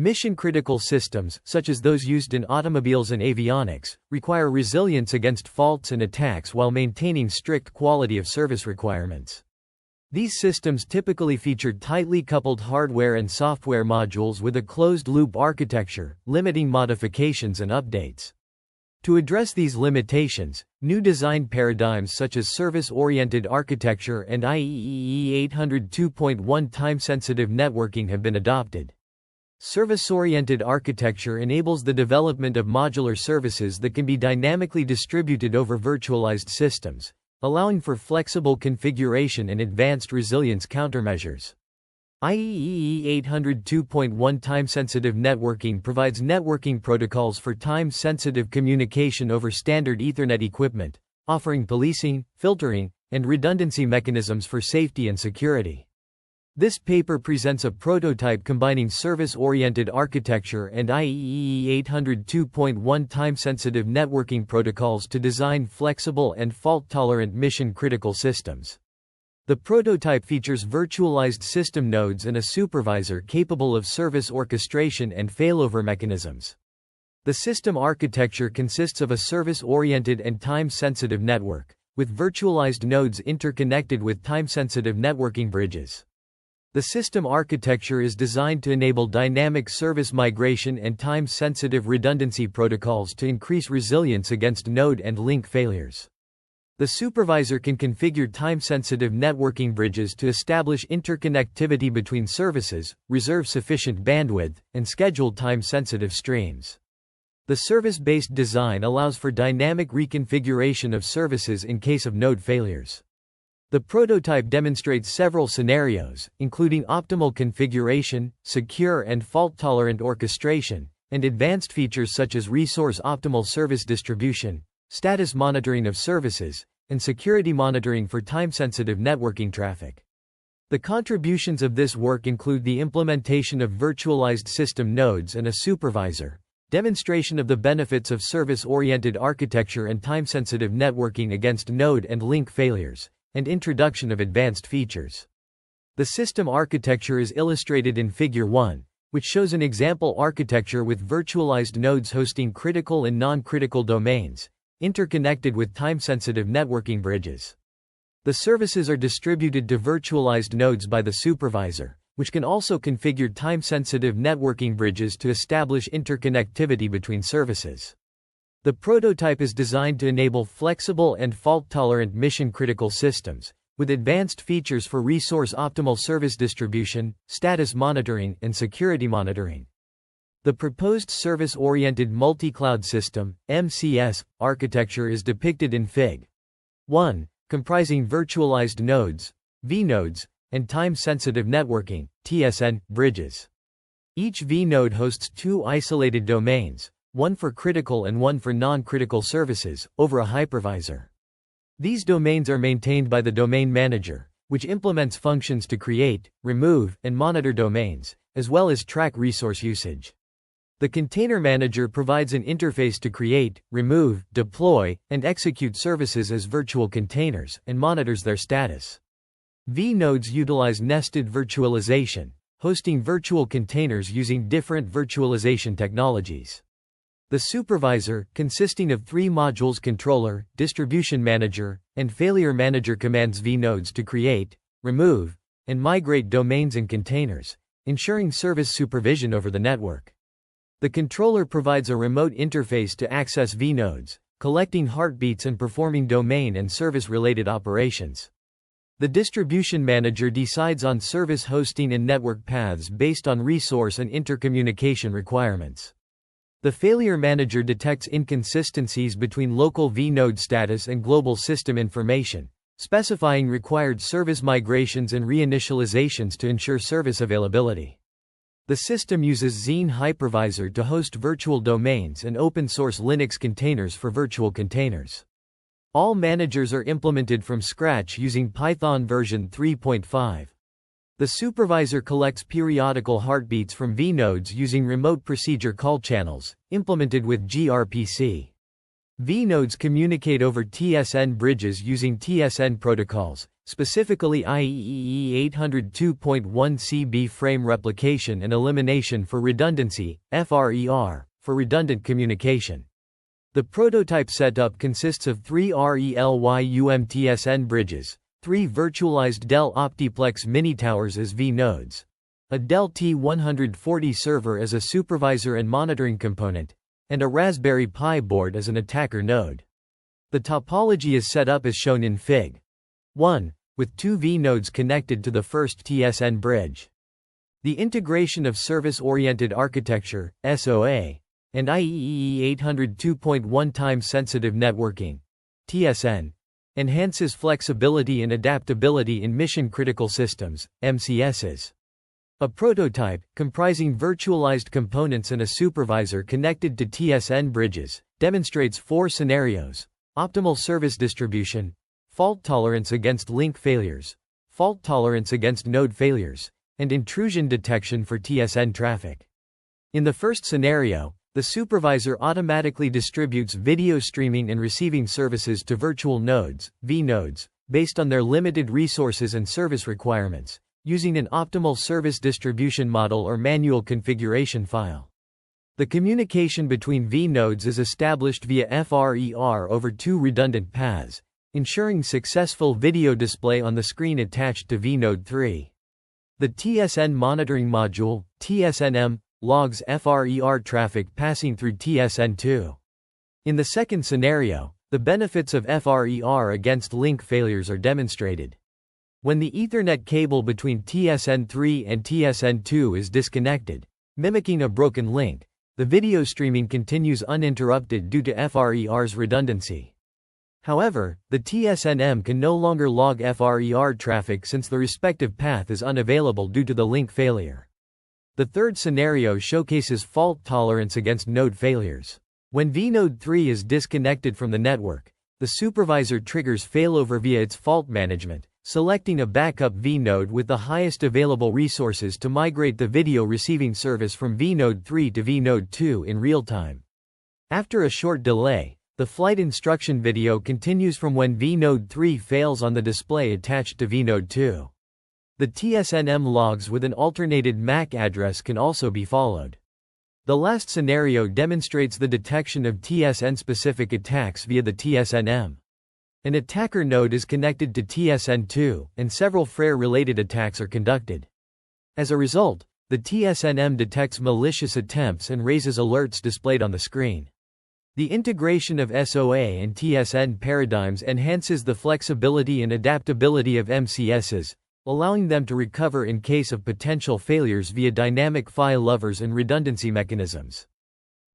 Mission-critical systems, such as those used in automobiles and avionics, require resilience against faults and attacks while maintaining strict quality of service requirements. These systems typically featured tightly coupled hardware and software modules with a closed-loop architecture, limiting modifications and updates. To address these limitations, new design paradigms such as service-oriented architecture and IEEE 802.1 time-sensitive networking have been adopted. Service-oriented architecture enables the development of modular services that can be dynamically distributed over virtualized systems, allowing for flexible configuration and advanced resilience countermeasures. IEEE 802.1 time-sensitive networking provides networking protocols for time-sensitive communication over standard Ethernet equipment, offering policing, filtering, and redundancy mechanisms for safety and security. This paper presents a prototype combining service-oriented architecture and IEEE 802.1 time-sensitive networking protocols to design flexible and fault-tolerant mission-critical systems. The prototype features virtualized system nodes and a supervisor capable of service orchestration and failover mechanisms. The system architecture consists of a service-oriented and time-sensitive network, with virtualized nodes interconnected with time-sensitive networking bridges. The system architecture is designed to enable dynamic service migration and time-sensitive redundancy protocols to increase resilience against node and link failures. The supervisor can configure time-sensitive networking bridges to establish interconnectivity between services, reserve sufficient bandwidth, and schedule time-sensitive streams. The service-based design allows for dynamic reconfiguration of services in case of node failures. The prototype demonstrates several scenarios, including optimal configuration, secure and fault-tolerant orchestration, and advanced features such as resource-optimal service distribution, status monitoring of services, and security monitoring for time-sensitive networking traffic. The contributions of this work include the implementation of virtualized system nodes and a supervisor, demonstration of the benefits of service-oriented architecture and time-sensitive networking against node and link failures, and introduction of advanced features. The system architecture is illustrated in Figure 1, which shows an example architecture with virtualized nodes hosting critical and non-critical domains, interconnected with time-sensitive networking bridges. The services are distributed to virtualized nodes by the supervisor, which can also configure time-sensitive networking bridges to establish interconnectivity between services. The prototype is designed to enable flexible and fault-tolerant mission-critical systems, with advanced features for resource-optimal service distribution, status monitoring, and security monitoring. The proposed service-oriented multi-cloud system (MCS) architecture is depicted in Fig. 1, comprising virtualized nodes, vNodes, and time-sensitive networking (TSN) bridges. Each vNode hosts two isolated domains, one for critical and one for non-critical services, over a hypervisor. These domains are maintained by the domain manager, which implements functions to create, remove, and monitor domains, as well as track resource usage. The container manager provides an interface to create, remove, deploy, and execute services as virtual containers, and monitors their status. vNodes utilize nested virtualization, hosting virtual containers using different virtualization technologies. The supervisor, consisting of three modules: controller, distribution manager, and failure manager, commands vNodes to create, remove, and migrate domains and containers, ensuring service supervision over the network. The controller provides a remote interface to access vNodes, collecting heartbeats and performing domain and service-related operations. The distribution manager decides on service hosting and network paths based on resource and intercommunication requirements. The failure manager detects inconsistencies between local vNode status and global system information, specifying required service migrations and reinitializations to ensure service availability. The system uses Xene Hypervisor to host virtual domains and open-source Linux containers for virtual containers. All managers are implemented from scratch using Python version 3.5. The supervisor collects periodical heartbeats from vNodes using remote procedure call channels, implemented with gRPC. vNodes communicate over TSN bridges using TSN protocols, specifically IEEE 802.1cb frame replication and elimination for redundancy, FRER, for redundant communication. The prototype setup consists of 3 RELYUMTSN bridges, 3 virtualized Dell Optiplex mini towers as vNodes, a Dell T140 server as a supervisor and monitoring component, and a Raspberry Pi board as an attacker node. The topology is set up as shown in Fig. 1, with 2 vNodes connected to the first TSN bridge. The integration of service-oriented architecture, SOA, and IEEE 802.1 time-sensitive networking, TSN, enhances flexibility and adaptability in mission-critical systems, MCSs. A prototype, comprising virtualized components and a supervisor connected to TSN bridges, demonstrates 4 scenarios: optimal service distribution, fault tolerance against link failures, fault tolerance against node failures, and intrusion detection for TSN traffic. In the first scenario, the supervisor automatically distributes video streaming and receiving services to virtual nodes, vNodes, based on their limited resources and service requirements, using an optimal service distribution model or manual configuration file. The communication between vNodes is established via FRER over 2 redundant paths, ensuring successful video display on the screen attached to vNode 3. The TSN monitoring module, TSNM, logs FRER traffic passing through TSN2. In the second scenario, the benefits of FRER against link failures are demonstrated. When the Ethernet cable between TSN3 and TSN2 is disconnected, mimicking a broken link, the video streaming continues uninterrupted due to FRER's redundancy. However, the TSNM can no longer log FRER traffic since the respective path is unavailable due to the link failure. The third scenario showcases fault tolerance against node failures. When vNode 3 is disconnected from the network, the supervisor triggers failover via its fault management, selecting a backup vNode with the highest available resources to migrate the video receiving service from vNode 3 to vNode 2 in real time. After a short delay, the flight instruction video continues from when vNode 3 fails on the display attached to vNode 2. The TSNM logs with an alternated MAC address can also be followed. The last scenario demonstrates the detection of TSN-specific attacks via the TSNM. An attacker node is connected to TSN2, and several FRER-related attacks are conducted. As a result, the TSNM detects malicious attempts and raises alerts displayed on the screen. The integration of SOA and TSN paradigms enhances the flexibility and adaptability of MCSs, allowing them to recover in case of potential failures via dynamic file lovers and redundancy mechanisms.